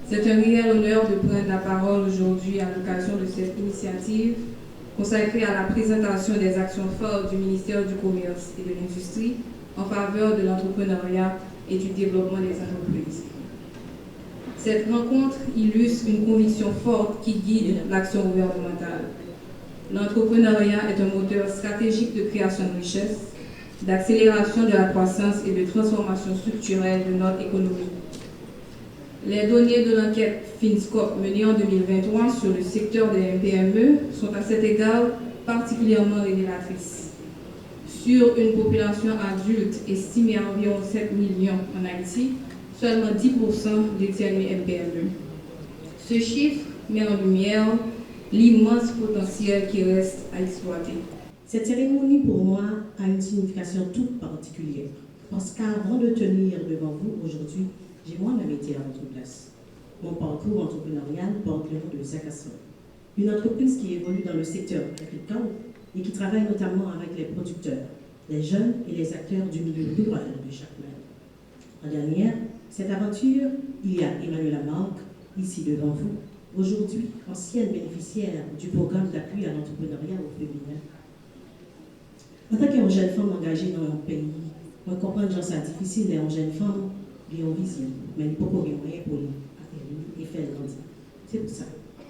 C'est un réel honneur de prendre la parole aujourd'hui à l'occasion de cette initiative consacrée à la présentation des actions fortes du ministère du Commerce et de l'Industrie en faveur de l'entrepreneuriat et du développement des entreprises. Cette rencontre illustre une conviction forte qui guide l'action gouvernementale. L'entrepreneuriat est un moteur stratégique de création de richesses, d'accélération de la croissance et de transformation structurelle de notre économie. Les données de l'enquête FinScope menée en 2023 sur le secteur des PME sont à cet égard particulièrement révélatrices. Sur une population adulte estimée à environ 7 millions en Haïti, seulement 10% détiennent une PME. Ce chiffre met en lumière l'immense potentiel qui reste à exploiter. Cette cérémonie, pour moi, a une signification toute particulière. Parce qu'avant de tenir devant vous aujourd'hui, j'ai moi-même été à votre place. Mon parcours entrepreneurial porte le nom de Zakason, une entreprise qui évolue dans le secteur agricole et qui travaille notamment avec les producteurs, les jeunes et les acteurs du milieu rural de chaque même. En dernière, cette aventure, il y a Emmanuela Marc, ici devant vous, aujourd'hui ancienne bénéficiaire du programme d'appui à l'entrepreneuriat au féminin. En tant qu'une jeune femme engagée dans mon pays, je comprends que c'est difficile et une jeune femme qui a une vision, mais il n'y a pas de moyen pour atterrir et faire grandir. C'est pour ça.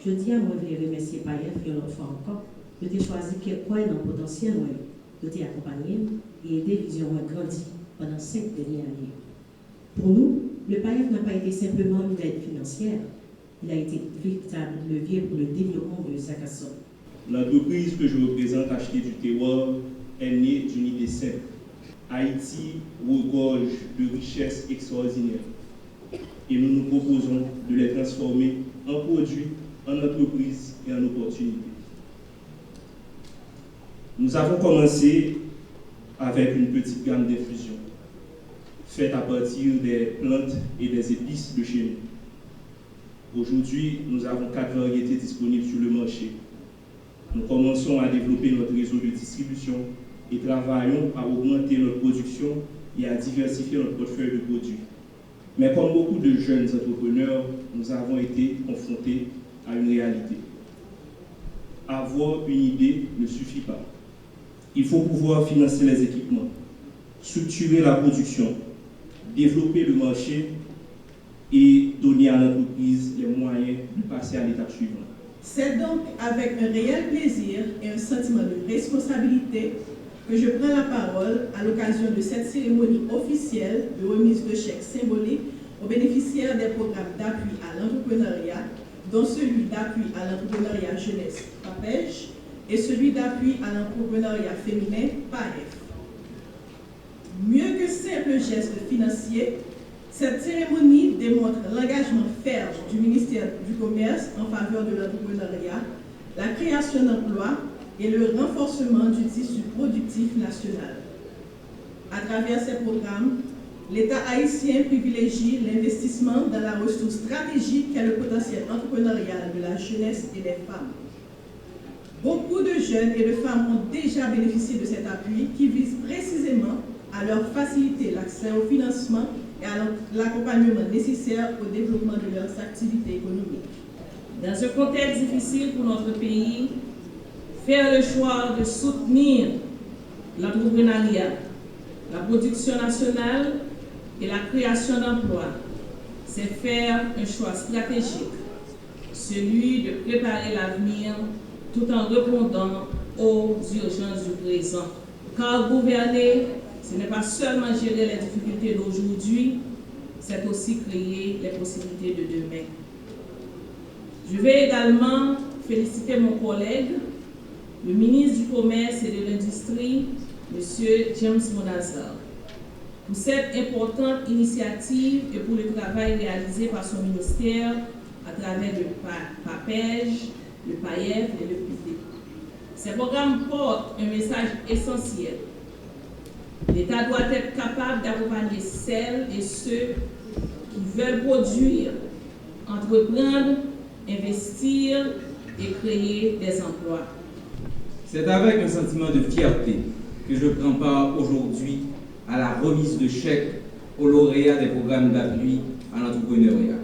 Je dis à moi, je vais remercier Payef et l'autre fois encore, de te choisir quoi dans le potentiel, de t'accompagner et aider Vision à grandir pendant 5 dernières années. Pour nous, le Payef n'a pas été simplement une aide financière, il a été un véritable levier pour le développement de Zakason. L'entreprise que je représente, Acheter du terroir, est née d'une idée simple. Haïti regorge de richesses extraordinaires et nous nous proposons de les transformer en produits, en entreprises et en opportunités. Nous avons commencé avec une petite gamme d'infusions faite à partir des plantes et des épices de chez nous. Aujourd'hui, nous avons 4 variétés disponibles sur le marché. Nous commençons à développer notre réseau de distribution et travaillons à augmenter notre production et à diversifier notre portefeuille de produits. Mais comme beaucoup de jeunes entrepreneurs, nous avons été confrontés à une réalité. Avoir une idée ne suffit pas. Il faut pouvoir financer les équipements, structurer la production, développer le marché et donner à l'entreprise les moyens de passer à l'étape suivante. C'est donc avec un réel plaisir et un sentiment de responsabilité que je prends la parole à l'occasion de cette cérémonie officielle de remise de chèques symboliques aux bénéficiaires des programmes d'appui à l'entrepreneuriat, dont celui d'appui à l'entrepreneuriat jeunesse PAPEJ et celui d'appui à l'entrepreneuriat féminin PAEF. Mieux que simple geste financier, cette cérémonie démontre l'engagement ferme du ministère du Commerce en faveur de l'entrepreneuriat, la création d'emplois et le renforcement du tissu productif national. À travers ces programmes, l'État haïtien privilégie l'investissement dans la ressource stratégique qu'est le potentiel entrepreneurial de la jeunesse et des femmes. Beaucoup de jeunes et de femmes ont déjà bénéficié de cet appui qui vise précisément à leur faciliter l'accès au financement et à l'accompagnement nécessaire au développement de leurs activités économiques. Dans ce contexte difficile pour notre pays, faire le choix de soutenir l'entrepreneuriat, la production nationale et la création d'emplois, c'est faire un choix stratégique, celui de préparer l'avenir tout en répondant aux urgences du présent. Car gouverner, ce n'est pas seulement gérer les difficultés d'aujourd'hui, c'est aussi créer les possibilités de demain. Je vais également féliciter mon collègue, le ministre du Commerce et de l'Industrie, M. James Monazal, pour cette importante initiative et pour le travail réalisé par son ministère à travers le PAPEJ, le PAEF et le PID. Ces programmes portent un message essentiel. L'État doit être capable d'accompagner celles et ceux qui veulent produire, entreprendre, investir et créer des emplois. C'est avec un sentiment de fierté que je prends part aujourd'hui à la remise de chèques aux lauréats des programmes d'appui à l'entrepreneuriat,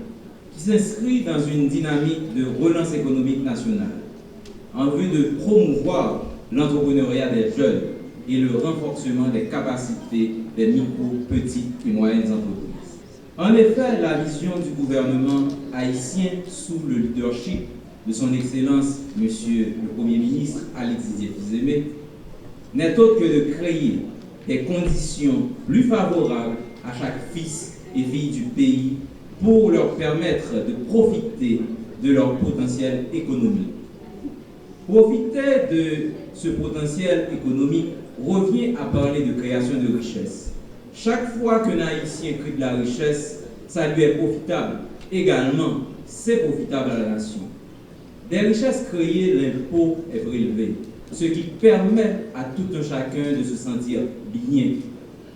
qui qui s'inscrit dans une dynamique de relance économique nationale en vue de promouvoir l'entrepreneuriat des jeunes et le renforcement des capacités des micro, petites et moyennes entreprises. En effet, la vision du gouvernement haïtien sous le leadership de son Excellence, Monsieur le Premier ministre Alexis Didier n'est autre que de créer des conditions plus favorables à chaque fils et fille du pays pour leur permettre de profiter de leur potentiel économique. Profiter de ce potentiel économique revient à parler de création de richesse. Chaque fois qu'un Haïtien crée de la richesse, ça lui est profitable. Également, c'est profitable à la nation. Des richesses créées, l'impôt est prélevé, ce qui permet à tout un chacun de se sentir bien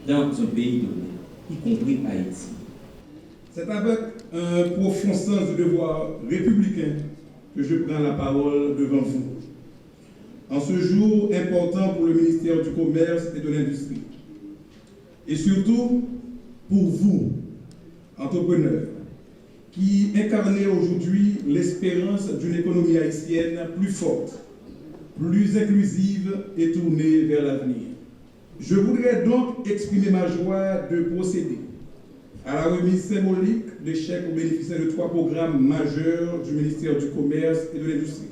dans un pays donné, y compris Haïti. C'est avec un profond sens du devoir républicain que je prends la parole devant vous. En ce jour important pour le ministère du Commerce et de l'Industrie, et surtout pour vous, entrepreneurs, qui incarnez aujourd'hui l'espérance d'une économie haïtienne plus forte, plus inclusive et tournée vers l'avenir. Je voudrais donc exprimer ma joie de procéder à la remise symbolique de chèques aux bénéficiaires de 3 programmes majeurs du ministère du Commerce et de l'Industrie.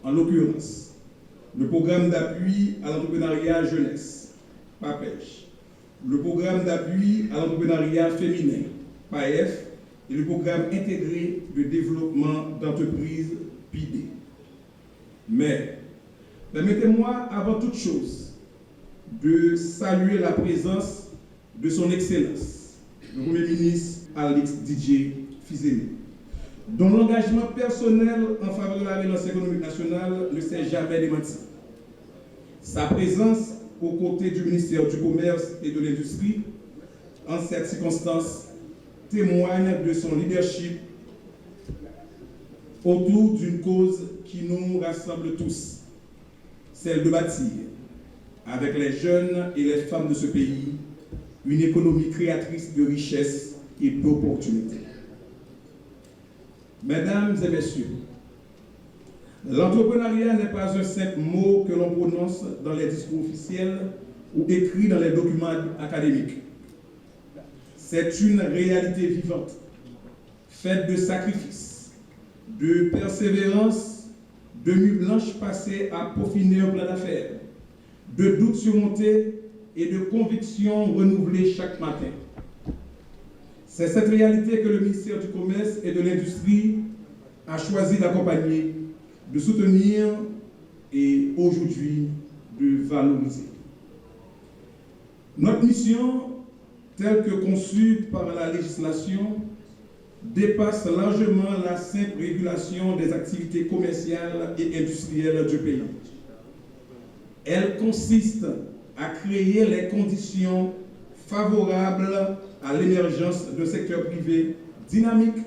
En l'occurrence, le programme d'appui à l'entrepreneuriat jeunesse, PAPEJ, le programme d'appui à l'entrepreneuriat féminin, PAEF, et le programme intégré de développement d'entreprises, PIDE. Mais, permettez-moi avant toute chose de saluer la présence de son Excellence, le Premier ministre Alexis Didier, dont l'engagement personnel en faveur de la relance économique nationale ne s'est jamais démenti. Sa présence aux côtés du ministère du Commerce et de l'Industrie, en cette circonstance, témoigne de son leadership autour d'une cause qui nous rassemble tous, celle de bâtir, avec les jeunes et les femmes de ce pays, une économie créatrice de richesses et d'opportunités. Mesdames et messieurs, l'entrepreneuriat n'est pas un simple mot que l'on prononce dans les discours officiels ou écrit dans les documents académiques. C'est une réalité vivante, faite de sacrifices, de persévérance, de nuits blanches passées à peaufiner un plan d'affaires, de doutes surmontés et de convictions renouvelées chaque matin. C'est cette réalité que le ministère du Commerce et de l'Industrie a choisi d'accompagner, de soutenir et aujourd'hui de valoriser. Notre mission, telle que conçue par la législation, dépasse largement la simple régulation des activités commerciales et industrielles du pays. Elle consiste à créer les conditions favorables à l'émergence d'un secteur privé dynamique,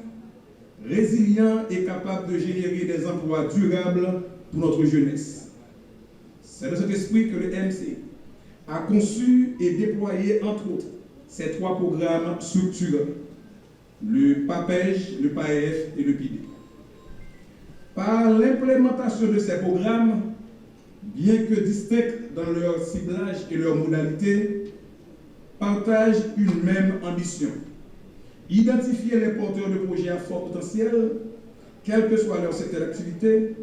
résilient et capable de générer des emplois durables pour notre jeunesse. C'est dans cet esprit que le MC a conçu et déployé, entre autres, ces 3 programmes structurants, le PAPEJ, le PAEF et le PIDE. Par l'implémentation de ces programmes, bien que distincts dans leur ciblage et leur modalité, partagent une même ambition: identifier les porteurs de projets à fort potentiel, quel que soit leur secteur d'activité,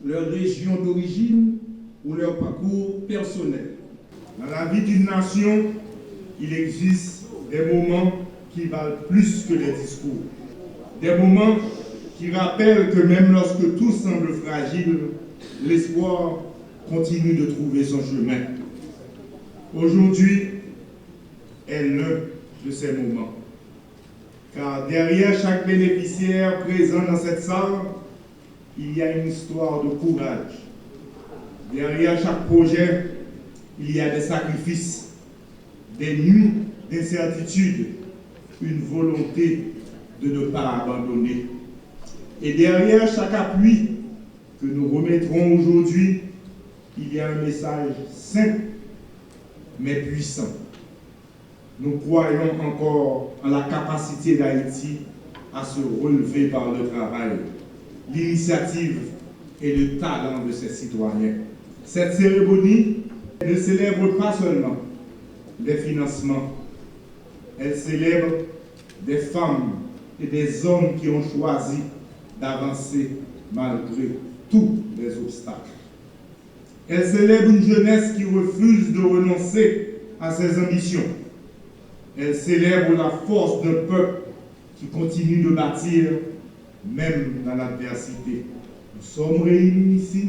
leur région d'origine ou leur parcours personnel. Dans la vie d'une nation, il existe des moments qui valent plus que des discours. Des moments qui rappellent que même lorsque tout semble fragile, l'espoir continue de trouver son chemin. Aujourd'hui est l'un de ces moments. Car derrière chaque bénéficiaire présent dans cette salle, il y a une histoire de courage. Derrière chaque projet, il y a des sacrifices, des nuits d'incertitude, une volonté de ne pas abandonner. Et derrière chaque appui que nous remettrons aujourd'hui, il y a un message simple mais puissant. Nous croyons encore en la capacité d'Haïti à se relever par le travail, l'initiative et le talent de ses citoyens. Cette cérémonie ne célèbre pas seulement les financements, elle célèbre des femmes et des hommes qui ont choisi d'avancer malgré tous les obstacles. Elle célèbre une jeunesse qui refuse de renoncer à ses ambitions. Elle célèbre la force d'un peuple qui continue de bâtir, même dans l'adversité. Nous sommes réunis ici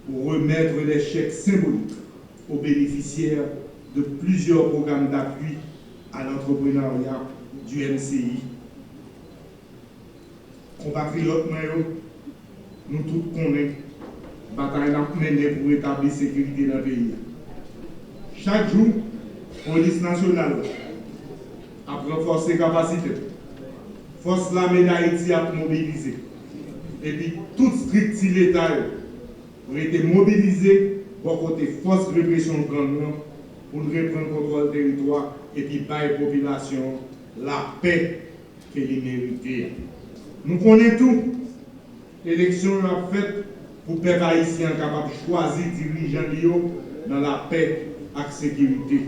pour remettre les chèques symboliques aux bénéficiaires de plusieurs programmes d'appui à l'entrepreneuriat du MCI. Compatriotes, nous tous connaissons la bataille menée pour établir la sécurité dans le pays. Chaque jour, la police nationale a renforcé les capacités. Force l'armée d'Haïti a mobilisé. Et puis, toute structure l'État a été mobilisée pour côté force de répression grandement pour reprendre le contrôle du territoire et puis bailler la population la paix qu'elle mérite. Nous connaissons tout. L'élection a fait pour les peuple haïtien capable de choisir dirigeants dans la paix et la sécurité.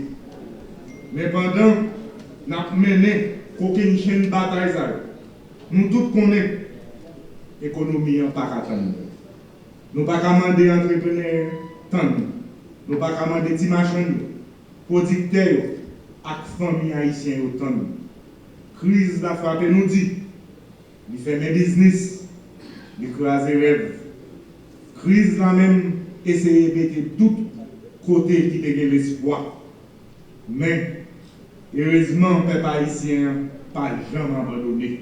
Mais pendant nous avons mené aucune chaîne de bataille, nous tous connaissons l'économie en pas attendre. Nous ne pouvons pas demander entrepreneurs, nous ne pouvons pas demander petits machins, producteurs et familles haïtiennes autant. Crise la frappe nous dit, il fait mes business, il crase les rêves. Crise la même, essayer de mettre tout côté qui te l'espoir. Mais, heureusement, le peuple haïtien n'a pas jamais abandonné.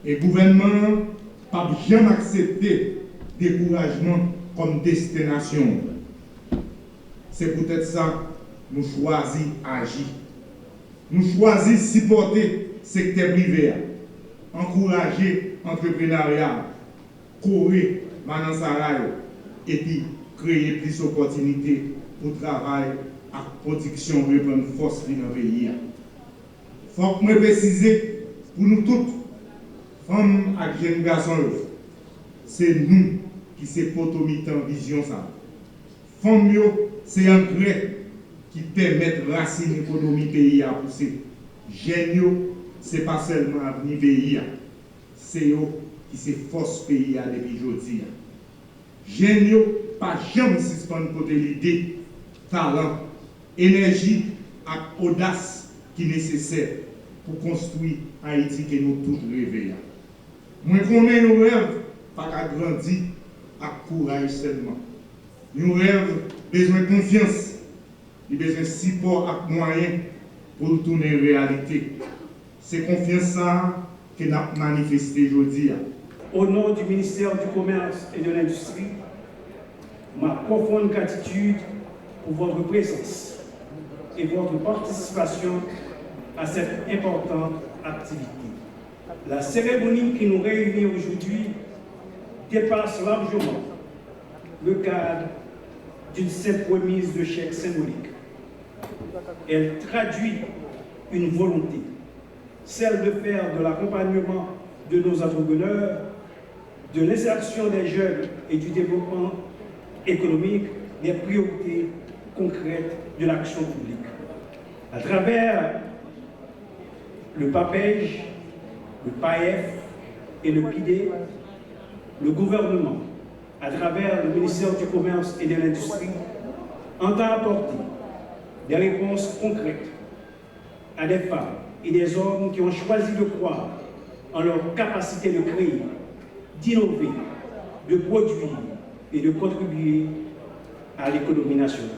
Et le gouvernement n'a pas jamais accepté le découragement comme destination. C'est peut-être ça que nous choisissons d'agir. Nous choisissons de supporter le secteur privé, encourager l'entrepreneuriat, courir Manansaraï et puis créer plus d'opportunités pour travail et production reprendre force dans le pays. Il faut que je précise pour nous toutes, femmes et jeunes garçons, c'est nous qui sommes potomitant vision ça. Femmes, c'est un gré qui permet de raciner l'économie du pays à pousser. Jeunes, ce n'est pas seulement l'avenir du pays, c'est eux qui se force pays depuis aujourd'hui. Jeunes, pas jamais suspendre côté l'idée, talent, énergie et audace qui est nécessaire pour construire Haïti que nous tous rêvons. Moi, connais nos rêves, pas qu'à grandir avec courage seulement. Nos rêves, besoin de confiance, ils ont besoin de support et moyens pour le tourner en réalité. C'est confiance ça que nous avons manifesté aujourd'hui. Au nom du ministère du Commerce et de l'Industrie, ma profonde gratitude pour votre présence et votre participation à cette importante activité. La cérémonie qui nous réunit aujourd'hui dépasse largement le cadre d'une simple remise de chèques symboliques. Elle traduit une volonté, celle de faire de l'accompagnement de nos entrepreneurs, de l'insertion des jeunes et du développement économique des priorités concrètes de l'action publique. À travers le PAPEJ, le PAEF et le PIDE, le gouvernement, à travers le ministère du Commerce et de l'Industrie, entend apporter des réponses concrètes à des femmes et des hommes qui ont choisi de croire en leur capacité de créer, d'innover, de produire et de contribuer à l'économie nationale.